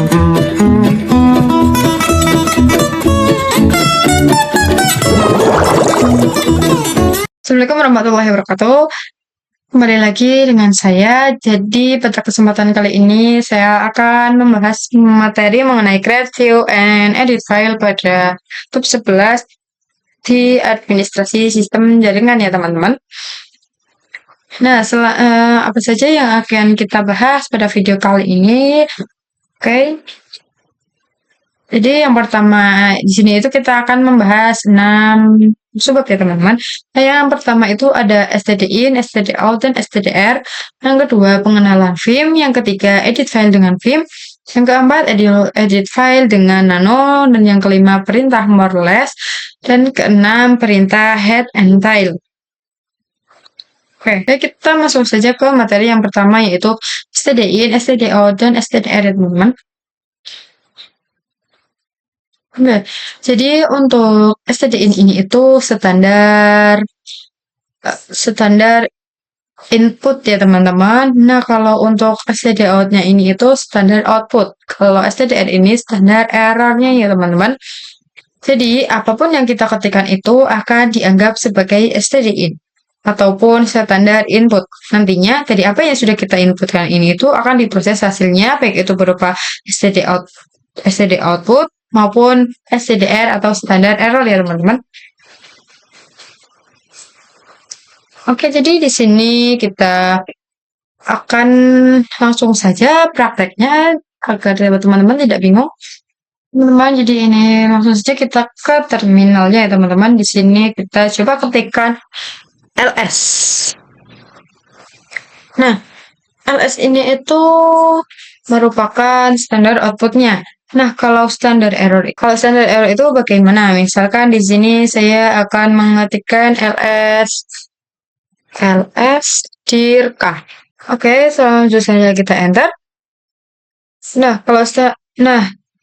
Assalamualaikum warahmatullahi wabarakatuh. Kembali lagi dengan saya. Jadi pada kesempatan kali ini saya akan membahas materi mengenai create, view, and edit file pada bab 11 di administrasi sistem jaringan ya teman-teman. Nah, apa saja yang akan kita bahas pada video kali ini? Oke. Jadi yang pertama di sini itu kita akan membahas 6 subbab ya teman-teman. Nah, yang pertama itu ada std-in, std-out, dan std-r. Yang kedua pengenalan Vim. Yang ketiga edit file dengan Vim. Yang keempat edit file dengan nano. Dan yang kelima perintah more less. Dan keenam perintah head and tail. Oke, kita masuk saja ke materi yang pertama yaitu std-in, std-out, dan std-r ya teman-teman. Oke, jadi untuk std-in ini itu standar input ya teman-teman. Nah, kalau untuk std-out-nya ini itu standar output. Kalau std-r ini standar error-nya ya teman-teman. Jadi, apapun yang kita ketikkan itu akan dianggap sebagai std-in ataupun standar input. Nantinya dari apa yang sudah kita inputkan ini itu akan diproses hasilnya baik itu berupa std output maupun stdr atau standar error ya teman-teman. Oke, jadi di sini kita akan langsung saja prakteknya agar teman-teman tidak bingung. Teman-teman, jadi ini langsung saja kita ke terminalnya ya teman-teman. Di sini kita coba ketikkan ls. Nah, ls ini itu merupakan standar outputnya. Nah, kalau standar error itu bagaimana? Misalkan di sini saya akan mengetikkan ls dir k. Oke, selanjutnya kita enter. Nah,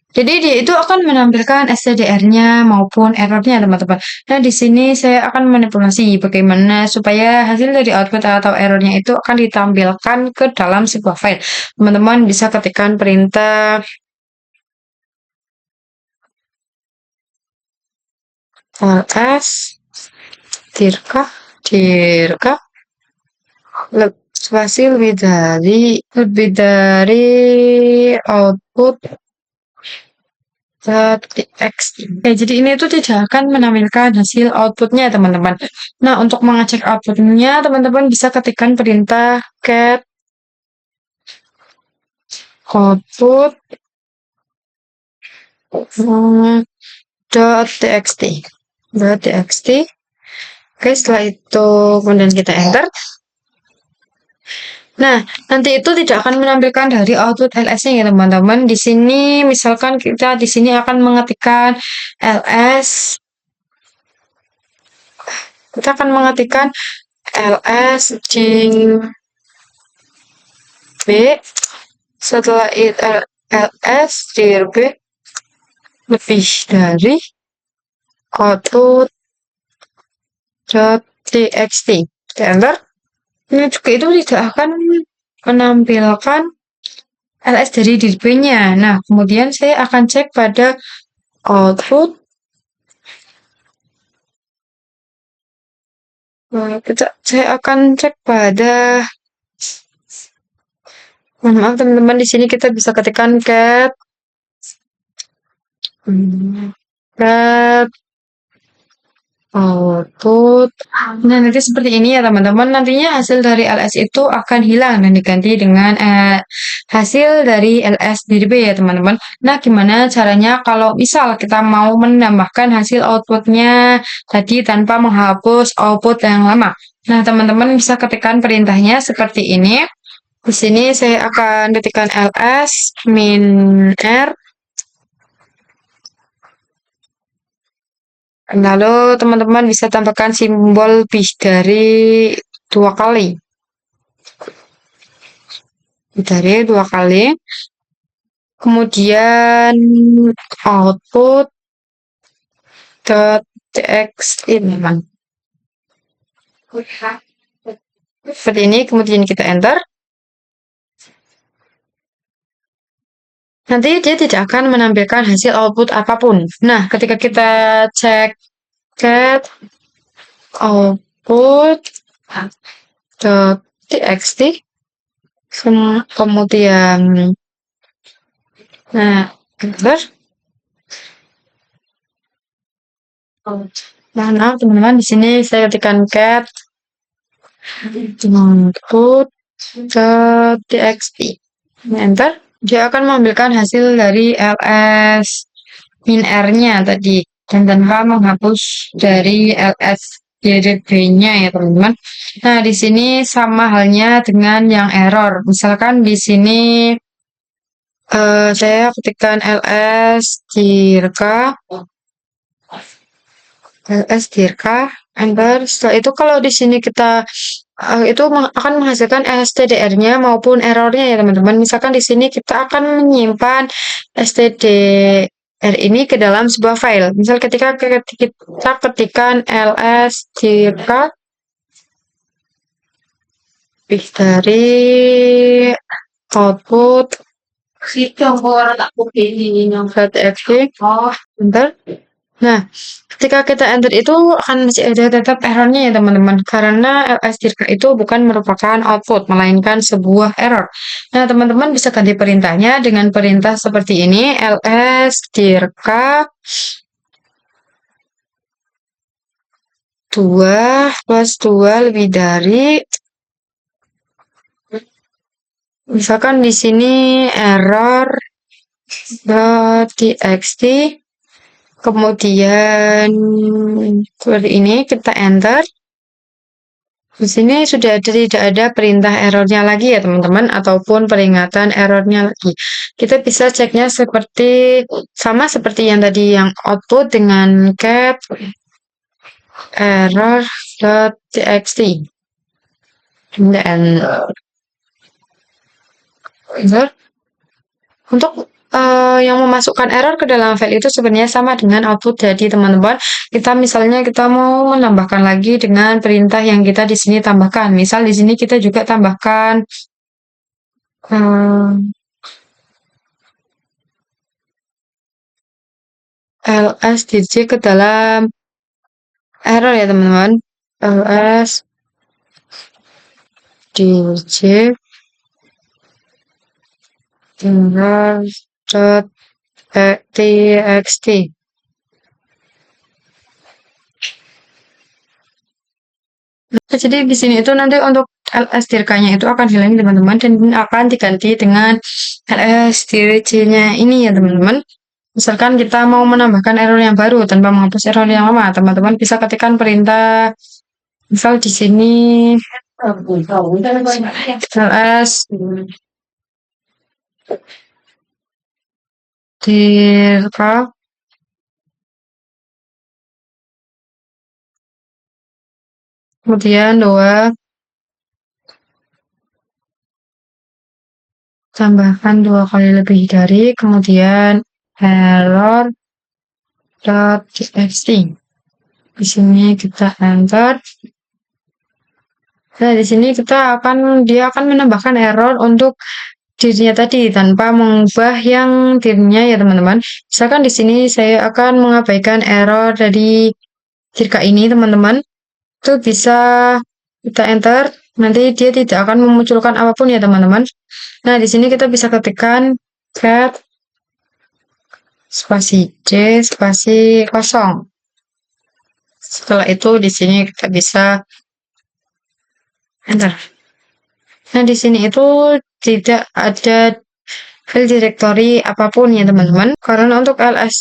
jadi dia itu akan menampilkan stdr-nya maupun error-nya, teman-teman. Nah, di sini saya akan manipulasi bagaimana supaya hasil dari output atau error-nya itu akan ditampilkan ke dalam sebuah file. Teman-teman bisa ketikkan perintah ls dirka hasil lebih dari output txt. Oke, jadi ini tuh tidak akan menampilkan hasil outputnya teman-teman. Nah, untuk mengecek outputnya teman-teman bisa ketikkan perintah get output .txt. Oke, setelah itu kemudian kita enter. Nah, nanti itu tidak akan menampilkan dari output ls-nya ya teman-teman. Di sini misalkan kita di sini akan mengetikkan ls. Kita akan mengetikkan ls dir b. Setelah itu ls dir b lebih dari output.txt. Enter. Ini juga itu tidak akan menampilkan ls dari dir b-nya. Nah, kemudian saya akan cek pada output. Saya akan cek pada maaf teman-teman, di sini kita bisa ketikkan cat output. Nah, nanti seperti ini ya teman-teman. Nantinya hasil dari ls itu akan hilang dan diganti dengan hasil dari ls dir b ya teman-teman. Nah, gimana caranya kalau misal kita mau menambahkan hasil outputnya tadi tanpa menghapus output yang lama? Nah, teman-teman bisa ketikkan perintahnya seperti ini. Di sini saya akan ketikkan ls min r. Lalu teman-teman bisa tambahkan simbol lebih dari 2 kali. Kemudian output .txt memang. Seperti ini, kemudian kita enter. nanti dia tidak akan menampilkan hasil output apapun. Nah, ketika kita cek cat output.txt, kemudian, nah, enter. Nah, teman-teman, di sini saya ketikkan cat output.txt. Enter. Dia akan mengambilkan hasil dari ls min r-nya tadi, dan tanpa menghapus dari ls b-nya ya teman-teman. Nah, di sini sama halnya dengan yang error. Misalkan di sini saya ketikkan ls dirka enter. Setelah itu kalau di sini kita itu akan menghasilkan stdr-nya maupun errornya ya teman-teman. Misalkan di sini kita akan menyimpan stdr ini ke dalam sebuah file. Misal ketika kita ketikkan ls dirka dari output enter. Nah, ketika kita enter itu akan masih ada tetap errornya ya teman-teman, karena ls dirka itu bukan merupakan output, melainkan sebuah error. Nah, teman-teman bisa ganti perintahnya dengan perintah seperti ini, ls dirka 2 plus 2 lebih dari, misalkan di sini error.txt, kemudian seperti ini kita enter. Di sini sudah tidak ada perintah errornya lagi ya teman-teman, ataupun peringatan errornya lagi. Kita bisa ceknya sama seperti yang tadi, yang output dengan cat error.txt. Dan untuk yang memasukkan error ke dalam file itu sebenarnya sama dengan output. Jadi teman-teman, misalnya kita mau menambahkan lagi dengan perintah yang kita di sini tambahkan. Misal di sini kita juga tambahkan ls dj ke dalam error ya teman-teman. ls dj error.txt. Nah, jadi di sini itu nanti untuk ls dirkanya itu akan hilang teman-teman, dan akan diganti dengan ls dirj-nya ini ya teman-teman. Misalkan kita mau menambahkan error yang baru tanpa menghapus error yang lama, teman-teman bisa ketikkan perintah, misal di sini ls dirka kemudian 2 tambahkan 2 kali lebih dari, kemudian error.txt. Di sini kita enter. Nah, di sini dia akan menambahkan error untuk dirinya tadi tanpa mengubah yang dirinya ya teman-teman. Misalkan di sini saya akan mengabaikan error dari dirka ini teman-teman. Itu bisa kita enter, nanti dia tidak akan memunculkan apapun ya teman-teman. Nah, di sini kita bisa ketikkan cat spasi j spasi kosong. Setelah itu di sini kita bisa enter. Nah, di sini itu tidak ada file directory apapun ya teman-teman, karena untuk ls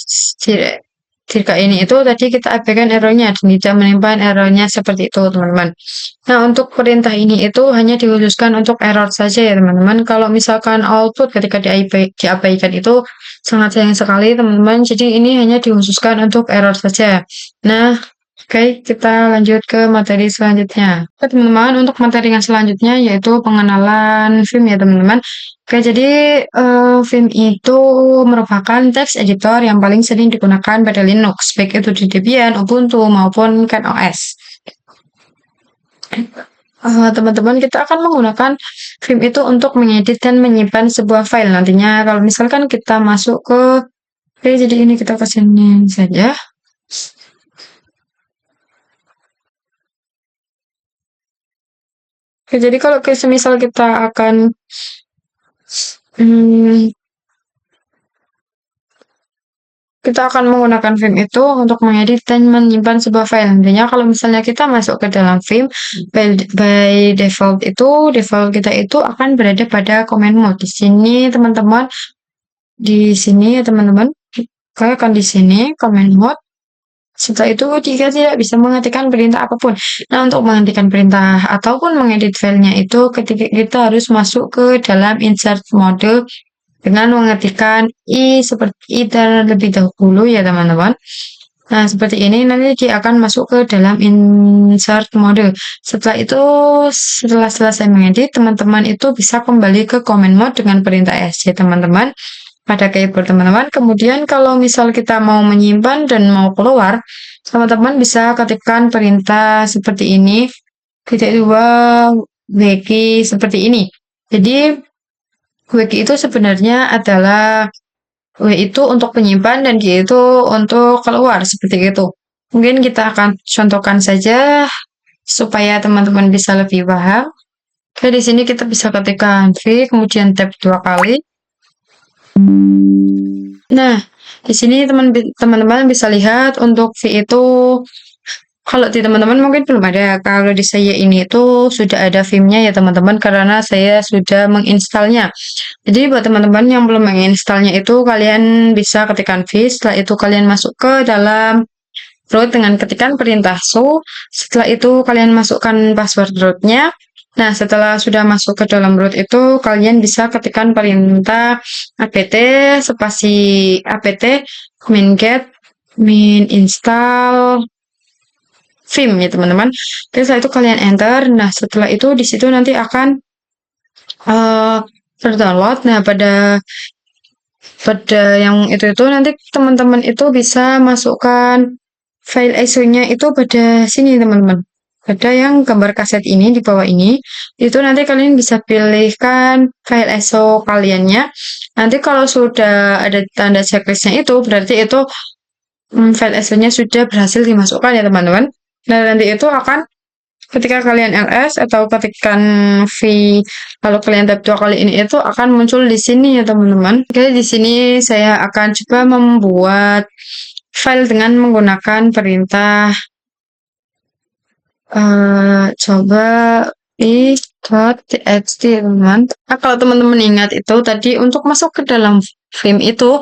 dirka ini itu tadi kita abaikan errornya dan tidak menyimpan errornya seperti itu teman-teman. Nah, untuk perintah ini itu hanya dikhususkan untuk error saja ya teman-teman. Kalau misalkan output ketika diabaikan itu sangat sayang sekali teman-teman, jadi ini hanya dikhususkan untuk error saja. Nah, oke, kita lanjut ke materi selanjutnya. Oke teman-teman, untuk materi yang selanjutnya yaitu pengenalan Vim ya teman-teman. Oke, jadi Vim itu merupakan text editor yang paling sering digunakan pada Linux, baik itu di Debian, Ubuntu, maupun CentOS. Teman-teman, kita akan menggunakan Vim itu untuk mengedit dan menyimpan sebuah file. Nantinya kalau misalkan kita masuk ke, oke, jadi ini kita ke sini saja. Oke, jadi kalau semisal kita akan hmm, kita akan menggunakan Vim itu untuk mengedit dan menyimpan sebuah file. Nantinya kalau misalnya kita masuk ke dalam Vim, by default kita itu akan berada pada command mode. Di sini teman-teman, di sini ya teman-teman, saya akan di sini command mode. Setelah itu jika tidak bisa mengetikkan perintah apapun. Nah, untuk menghentikan perintah ataupun mengedit filenya itu ketika kita harus masuk ke dalam insert mode dengan mengetikkan i seperti i terlebih dahulu ya teman-teman. Nah, seperti ini nanti dia akan masuk ke dalam insert mode. Setelah itu, setelah selesai mengedit, teman-teman itu bisa kembali ke command mode dengan perintah ESC teman-teman pada keyboard teman-teman. Kemudian kalau misal kita mau menyimpan dan mau keluar, teman-teman bisa ketikkan perintah seperti ini, titik dua wiki seperti ini. Jadi wiki itu sebenarnya adalah W itu untuk menyimpan dan G itu untuk keluar seperti itu. Mungkin kita akan contohkan saja supaya teman-teman bisa lebih paham. Oke, di sini kita bisa ketikkan V, kemudian tab 2 kali. Nah, di sini teman-teman bisa lihat untuk V itu, kalau di teman-teman mungkin belum ada. Kalau di saya ini itu sudah ada Vim-nya ya teman-teman, karena saya sudah menginstalnya. Jadi buat teman-teman yang belum menginstalnya itu, kalian bisa ketikkan V, setelah itu kalian masuk ke dalam root dengan ketikan perintah show, setelah itu kalian masukkan password rootnya. Nah, setelah sudah masuk ke dalam root itu, kalian bisa ketikkan perintah apt spasi apt min get min install Vim ya teman-teman. Terus setelah itu kalian enter. Nah, setelah itu di situ nanti akan terdownload. Nah, pada yang itu nanti teman-teman itu bisa masukkan file ISO-nya itu pada sini teman-teman. Pada yang gambar kaset ini di bawah ini, itu nanti kalian bisa pilihkan file ISO kaliannya. Nanti kalau sudah ada tanda checklistnya itu, berarti itu file ISO-nya sudah berhasil dimasukkan ya teman-teman. Nah, nanti itu akan ketika kalian ls atau ketikkan v lalu kalian tap 2 kali ini itu akan muncul di sini ya teman-teman. Oke, di sini saya akan coba membuat file dengan menggunakan perintah coba i.txt teman-teman. Nah, kalau teman-teman ingat itu tadi untuk masuk ke dalam Vim itu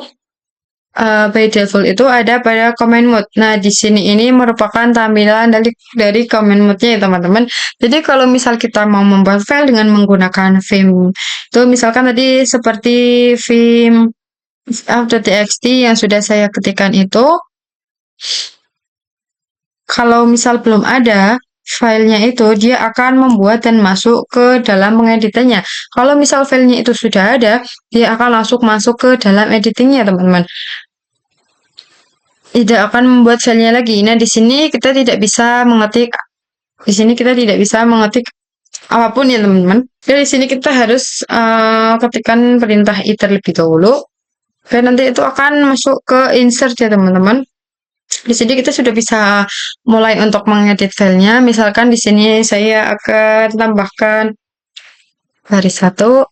by default itu ada pada command mode. Nah, di sini ini merupakan tampilan dari command mode-nya ya, teman-teman. Jadi, kalau misal kita mau membuat file dengan menggunakan Vim, itu misalkan tadi seperti Vim f.txt yang sudah saya ketikkan itu, kalau misal belum ada filenya itu, dia akan membuat dan masuk ke dalam pengeditannya. Kalau misal filenya itu sudah ada, dia akan langsung masuk ke dalam editingnya, teman-teman. Tidak akan membuat filenya lagi. Nah, di sini kita tidak bisa mengetik. Di sini kita tidak bisa mengetik apapun ya, teman-teman. Jadi di sini kita harus ketikkan perintah i terlebih dahulu. Dan nanti itu akan masuk ke insert ya, teman-teman. Di sini kita sudah bisa mulai untuk mengedit filenya. Misalkan di sini saya akan tambahkan baris 1,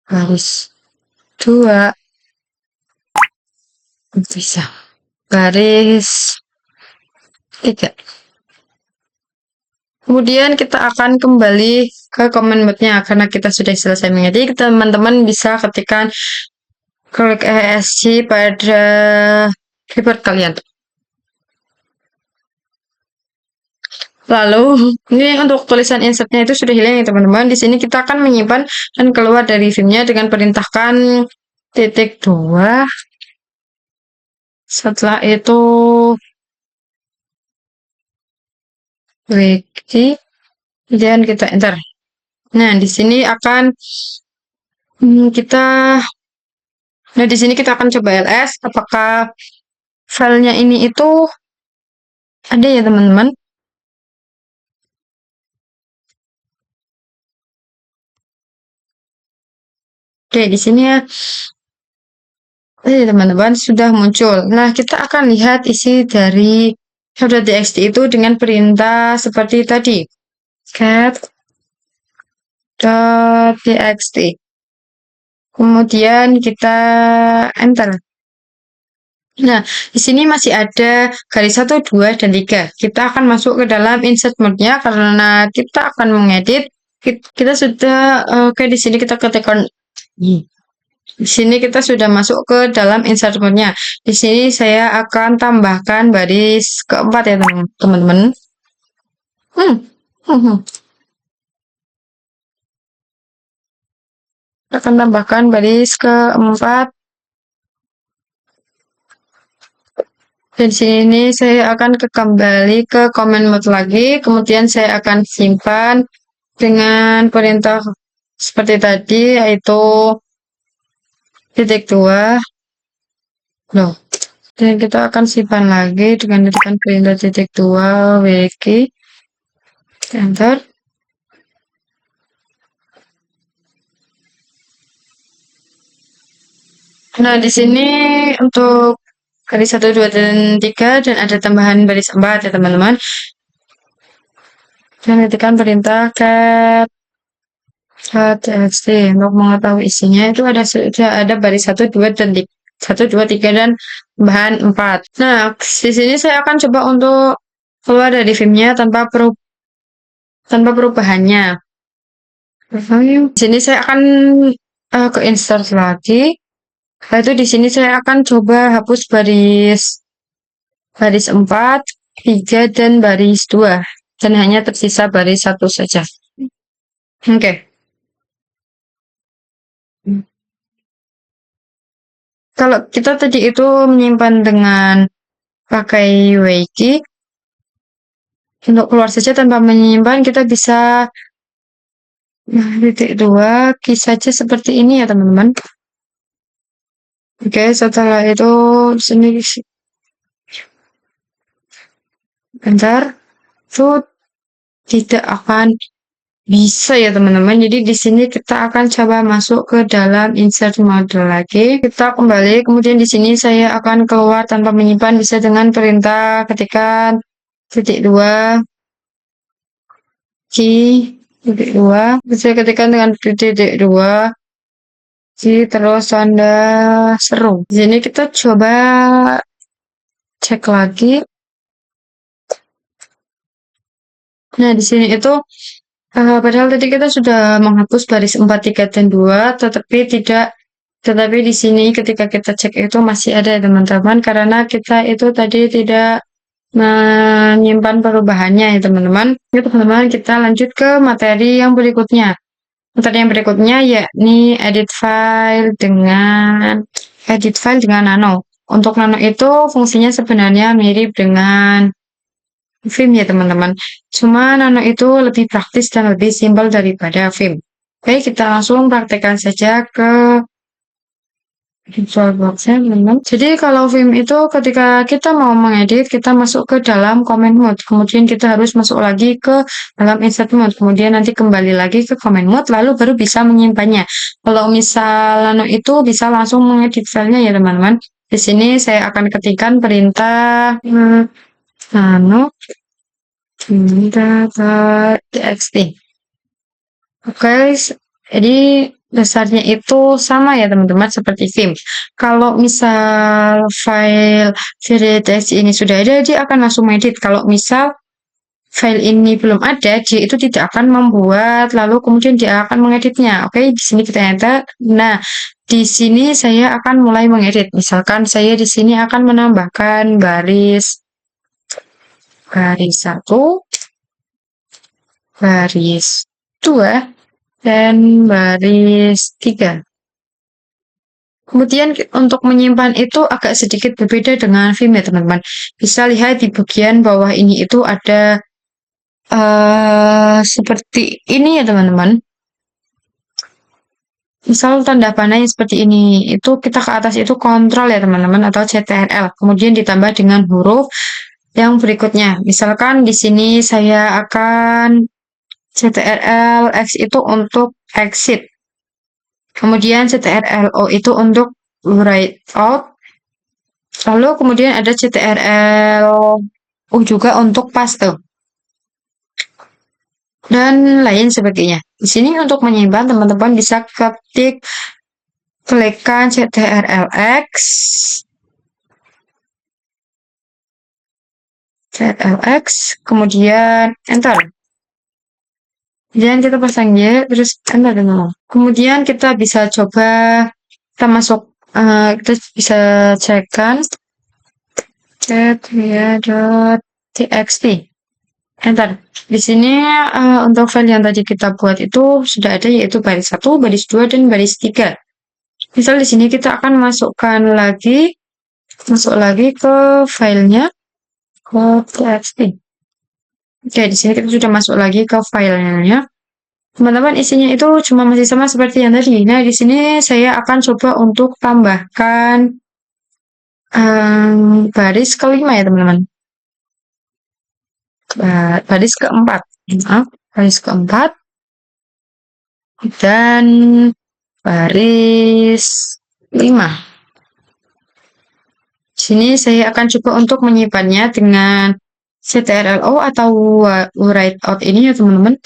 baris 2, bisa baris 3. Kemudian kita akan kembali ke command mode-nya karena kita sudah selesai mengedit. Teman-teman bisa ketikkan klik ESC pada keyboard kalian. Lalu, ini untuk tulisan insertnya itu sudah hilang ya teman-teman. Di sini kita akan menyimpan dan keluar dari Vim-nya dengan perintahkan titik 2. Setelah itu wiki, kemudian kita enter. Nah, di sini akan nah di sini kita akan coba ls apakah filenya ini itu Ada ya teman-teman? Oke, di sini ya. Teman-teman sudah muncul. Nah, kita akan lihat isi dari help.txt itu dengan perintah seperti tadi. Cat.txt. Kemudian kita enter. Nah, di sini masih ada garis 1, 2, dan 3. Kita akan masuk ke dalam insert mode-nya karena kita akan mengedit. Kita sudah, oke, di sini kita ketikkan. Di sini kita sudah masuk ke dalam insert mode-nya. Di sini saya akan tambahkan baris keempat ya teman-teman. Hmm. Hmm. Hmm. Akan tambahkan baris keempat. Dan sini saya akan kembali ke comment mode lagi. Kemudian saya akan simpan dengan perintah seperti tadi, yaitu titik 2. Loh. Dan kita akan simpan lagi dengan tekan perintah titik 2 wiki. Enter. Nah, di sini untuk baris 1, 2, dan 3 dan ada tambahan baris 4 ya teman-teman. Dan ketikkan perintah cat.txt untuk mengetahui isinya itu sudah ada baris 1, 2, dan 3. 1, 2, 3, dan bahan 4. Nah, di sini saya akan coba untuk keluar dari filmnya tanpa perubahannya. Di sini saya akan ke insert lagi. Setelah itu di sini saya akan coba hapus baris 4, 3, dan baris 2. Dan hanya tersisa baris 1 saja. Oke. Kalau kita tadi itu menyimpan dengan pakai wiki, untuk keluar saja tanpa menyimpan, kita bisa titik 2, key saja seperti ini ya teman-teman. Oke, setelah itu sini bentar, itu tidak akan bisa ya teman-teman. Jadi di sini kita akan coba masuk ke dalam insert mode lagi. Kita kembali, kemudian di sini saya akan keluar tanpa menyimpan, bisa dengan perintah ketikan titik 2 titik 2. Bisa ketikkan dengan titik 2 terus tanda seru. Di sini kita coba cek lagi. Nah, di sini itu padahal tadi kita sudah menghapus baris 4, 3, dan 2, tetapi di sini ketika kita cek itu masih ada ya teman-teman, karena kita itu tadi tidak menyimpan perubahannya ya teman-teman. Oke teman-teman, kita lanjut ke materi yang berikutnya. Materi yang berikutnya yakni edit file dengan Nano. Untuk Nano itu fungsinya sebenarnya mirip dengan Vim ya teman-teman. Cuma Nano itu lebih praktis dan lebih simpel daripada Vim. Oke, kita langsung praktekkan saja ke visual box-nya teman-teman. Jadi kalau Vim itu ketika kita mau mengedit, kita masuk ke dalam comment mode. Kemudian kita harus masuk lagi ke dalam insert mode. Kemudian nanti kembali lagi ke comment mode, lalu baru bisa menyimpannya. Kalau misal Nano itu bisa langsung mengedit filenya ya teman-teman. Di sini saya akan ketikkan perintah Nano txt. Oke, jadi dasarnya itu sama ya teman-teman seperti Vim. Kalau misal file txt ini sudah ada, dia akan langsung edit. Kalau misal file ini belum ada, dia itu tidak akan membuat, lalu kemudian dia akan mengeditnya. Oke, di sini kita enter. Nah, di sini saya akan mulai mengedit. Misalkan saya di sini akan menambahkan baris 1, baris 2, dan baris 3. Kemudian untuk menyimpan itu agak sedikit berbeda dengan Vim ya teman-teman. Bisa lihat di bagian bawah ini itu ada seperti ini ya teman-teman. Misal tanda panah yang seperti ini, itu kita ke atas itu kontrol ya teman-teman, atau CTRL. Kemudian ditambah dengan huruf yang berikutnya. Misalkan di sini saya akan CTRL X itu untuk exit. Kemudian CTRL-O itu untuk write out. Lalu kemudian ada CTRL-U juga untuk paste. Dan lain sebagainya. Di sini untuk menyimpan, teman-teman bisa klikkan CTRL-X, kemudian enter. Kemudian kita pasang Y, terus enter dulu. Kemudian kita bisa coba, kita masuk, kita bisa cekkan chat.txt. Enter. Di sini untuk file yang tadi kita buat itu sudah ada, yaitu baris 1, baris 2, dan baris 3. Misal di sini kita akan masuk lagi ke filenya, ke txt. Oke, di sini kita sudah masuk lagi ke filenya. Teman-teman, isinya itu cuma masih sama seperti yang tadi. Nah, di sini saya akan coba untuk tambahkan baris kelima ya, teman-teman. Baris keempat. Baris keempat. Dan baris 5. Sini saya akan coba untuk menyimpannya dengan CTRL-O atau write out ini ya, teman-teman.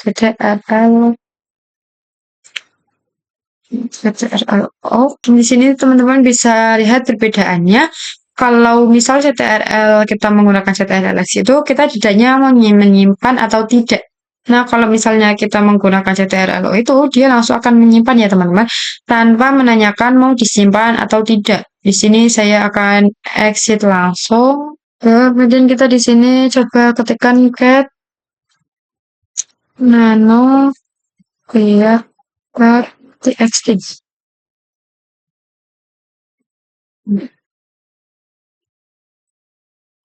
CTRL-O. Di sini teman-teman bisa lihat perbedaannya. Kalau misal kita menggunakan CTRL-X itu kita tidaknya menyimpan atau tidak. Nah, kalau misalnya kita menggunakan CTRL-O itu, dia langsung akan menyimpan ya, teman-teman, tanpa menanyakan mau disimpan atau tidak. Di sini saya akan exit langsung. Kemudian kita di sini coba ketikkan cat nano txt.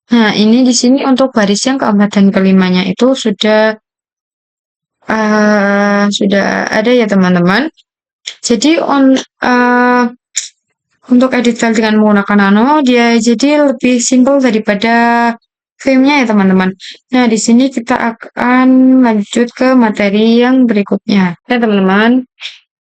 Nah, ini di sini untuk baris yang keempat dan kelimanya itu sudah ada ya, teman-teman. Jadi untuk edit file dengan menggunakan nano, dia jadi lebih simple daripada Vim-nya ya, teman-teman. Nah, di sini kita akan lanjut ke materi yang berikutnya. Ya, teman-teman.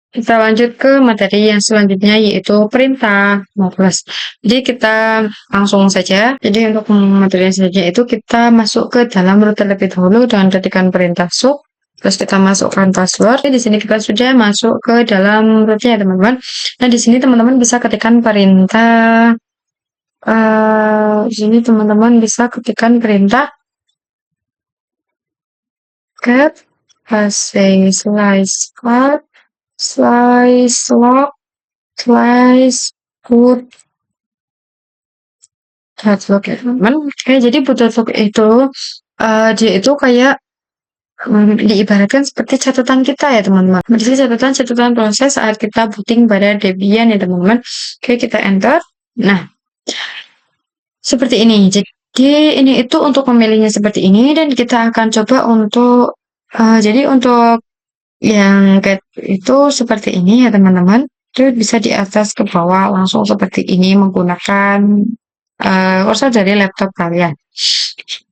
Kita lanjut ke materi yang selanjutnya, yaitu perintah modulus. Jadi kita langsung saja. Jadi untuk materi yang selanjutnya itu kita masuk ke dalam root terlebih dahulu dengan ketikan perintah sup. Terus kita masukkan password. Di sini kita sudah masuk ke dalam rootnya, teman-teman. Nah, di sini teman-teman bisa ketikkan perintah. Di sini teman-teman bisa ketikkan perintah cat slice cut slice log slice put headlock ya, teman-teman. Oke, jadi put headlock itu dia itu kayak diibaratkan seperti catatan kita ya, teman-teman. Di sini catatan proses saat kita booting pada Debian ya, teman-teman. Oke, kita enter. Nah, seperti ini. Jadi ini itu untuk memilihnya seperti ini, dan kita akan coba untuk jadi untuk yang cat itu seperti ini ya, teman-teman. Itu bisa di atas ke bawah langsung seperti ini menggunakan kursor dari laptop kalian.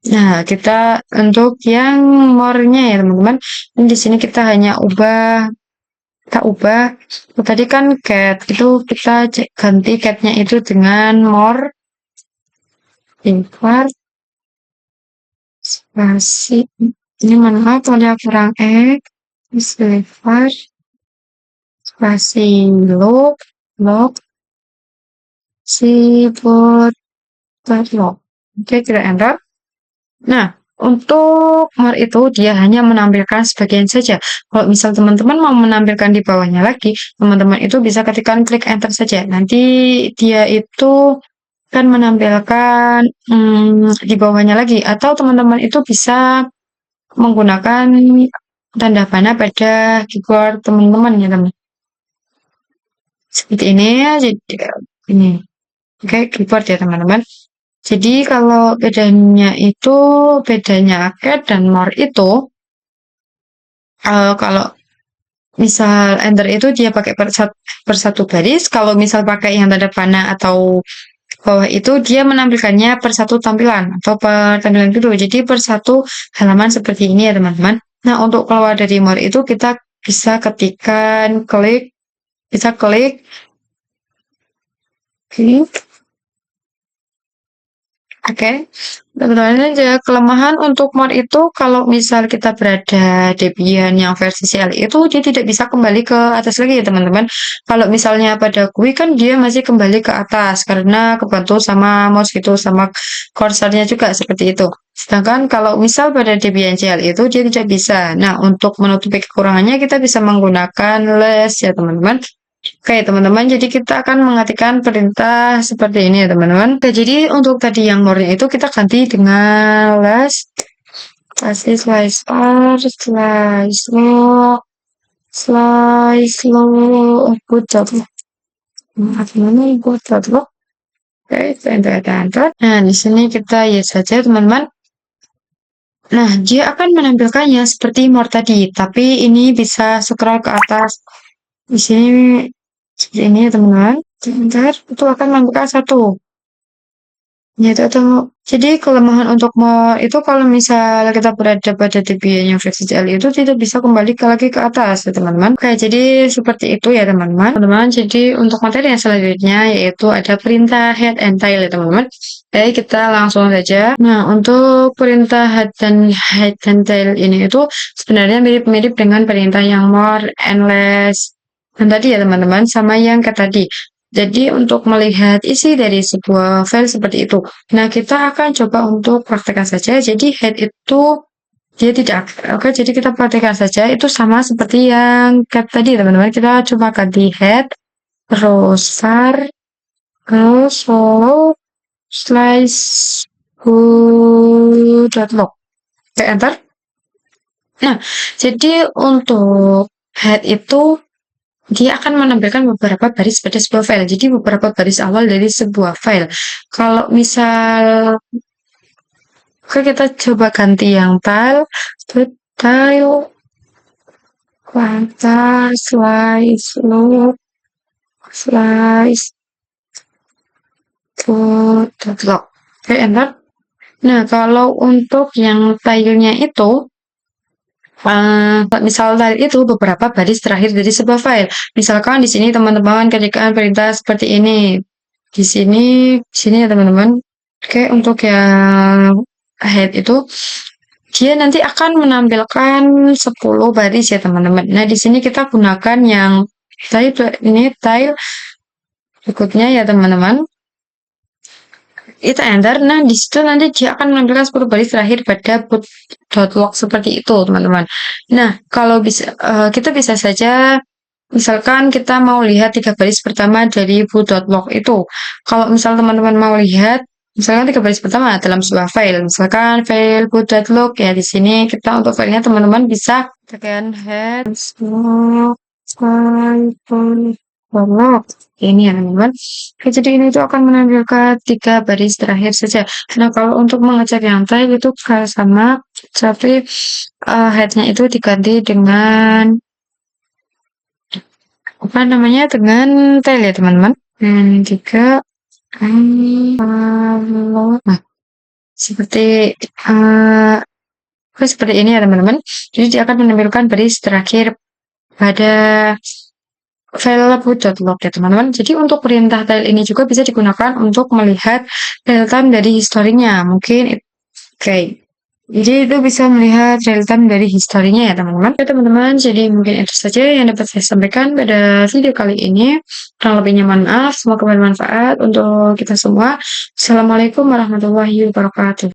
Nah, kita untuk yang more-nya ya, teman-teman. Di sini kita hanya ubah. Tadi kan cat itu kita ganti cat-nya itu dengan more import spasi. Ini maaf ada kurang spasi log keyboard log. Oke, kita enter. Nah, untuk more itu dia hanya menampilkan sebagian saja. Kalau misal teman-teman mau menampilkan di bawahnya lagi, teman-teman itu bisa ketikkan klik enter saja. Nanti dia itu akan menampilkan di bawahnya lagi. Atau teman-teman itu bisa menggunakan tanda panah pada keyboard teman-teman ya, teman. Seperti ini ya, jadi ini. Oke, keyboard ya, teman-teman. Jadi kalau bedanya cat dan more itu, kalau misal enter itu dia pakai per satu baris, kalau misal pakai yang tanda panah atau bawah itu dia menampilkannya per satu tampilan atau per tampilan video. Jadi per satu halaman seperti ini ya teman-teman. Nah, untuk keluar dari more itu kita bisa ketikkan bisa klik Oke, teman-teman aja kelemahan untuk mod itu kalau misal kita berada Debian yang versi CLI itu dia tidak bisa kembali ke atas lagi ya teman-teman. Kalau misalnya pada GUI kan dia masih kembali ke atas karena kebantu sama mouse itu sama kursornya juga seperti itu. Sedangkan kalau misal pada Debian CLI itu dia tidak bisa. Nah, untuk menutupi kekurangannya kita bisa menggunakan less ya teman-teman. Oke, teman-teman, jadi kita akan mengetikkan perintah seperti ini ya, teman-teman. Oke, jadi untuk tadi yang more-nya itu kita ganti dengan kasih slice r, slice low, slice low, good job. Gimana good job loh? Oke, enter. Nah, di sini kita yes saja, teman-teman. Nah, dia akan menampilkannya seperti more tadi, tapi ini bisa scroll ke atas. Di sini seperti ini ya teman-teman. Sebentar, itu akan menampilkan satu. Yaitu jadi kelemahan untuk itu kalau misalnya kita berada pada Debian yang versi CLI itu tidak bisa kembali lagi ke atas ya teman-teman. Oke, jadi seperti itu ya teman-teman. Teman-teman, jadi untuk materi yang selanjutnya yaitu ada perintah head and tail ya teman-teman. Oke, kita langsung saja. Nah, untuk perintah head and tail ini itu sebenarnya mirip-mirip dengan perintah yang more and less. Dan tadi ya teman-teman, sama yang kayak tadi. Jadi untuk melihat isi dari sebuah file seperti itu. Nah, kita akan coba untuk praktekkan saja. Jadi head itu dia tidak. Oke, jadi kita praktekkan saja. Itu sama seperti yang tadi teman-teman. Kita coba ganti head, terus var, terus follow, slice, who.log. Oke, enter. Nah, jadi untuk head itu dia akan menampilkan beberapa baris pada sebuah file. Jadi beberapa baris awal dari sebuah file. Kalau misal kita coba ganti yang tile, slice, load, slice, log. Oke, enter. Nah, kalau untuk yang tilenya itu misal tadi itu beberapa baris terakhir dari sebuah file. Misalkan di sini teman-teman ketikkan perintah seperti ini. Di sini ya teman-teman. Oke, untuk yang head itu dia nanti akan menampilkan 10 baris ya teman-teman. Nah, di sini kita gunakan yang tile berikutnya ya teman-teman. Kita enter. Nah, di situ nanti dia akan menampilkan 10 baris terakhir pada boot.log seperti itu, teman-teman. Nah, kalau kita bisa saja misalkan kita mau lihat 3 baris pertama dari boot.log itu. Kalau misal teman-teman mau lihat misalkan 3 baris pertama dalam sebuah file, misalkan file boot.log ya di sini kita untuk filenya teman-teman bisa tekan head ini ya teman-teman. Jadi ini itu akan menampilkan 3 baris terakhir saja. Nah, kalau untuk mengecek yang tail itu sama, tapi headnya itu diganti dengan apa namanya dengan tail ya teman-teman. Dan juga nah, seperti seperti ini ya teman-teman. Jadi dia akan menampilkan baris terakhir pada file boot.log ya teman-teman. Jadi untuk perintah tail ini juga bisa digunakan untuk melihat real time dari historinya. Mungkin oke. Jadi itu bisa melihat real time dari historinya ya teman-teman. Oke teman-teman, jadi mungkin itu saja yang dapat saya sampaikan pada video kali ini. Kurang lebihnya mohon maaf, semoga bermanfaat untuk kita semua. Assalamualaikum warahmatullahi wabarakatuh.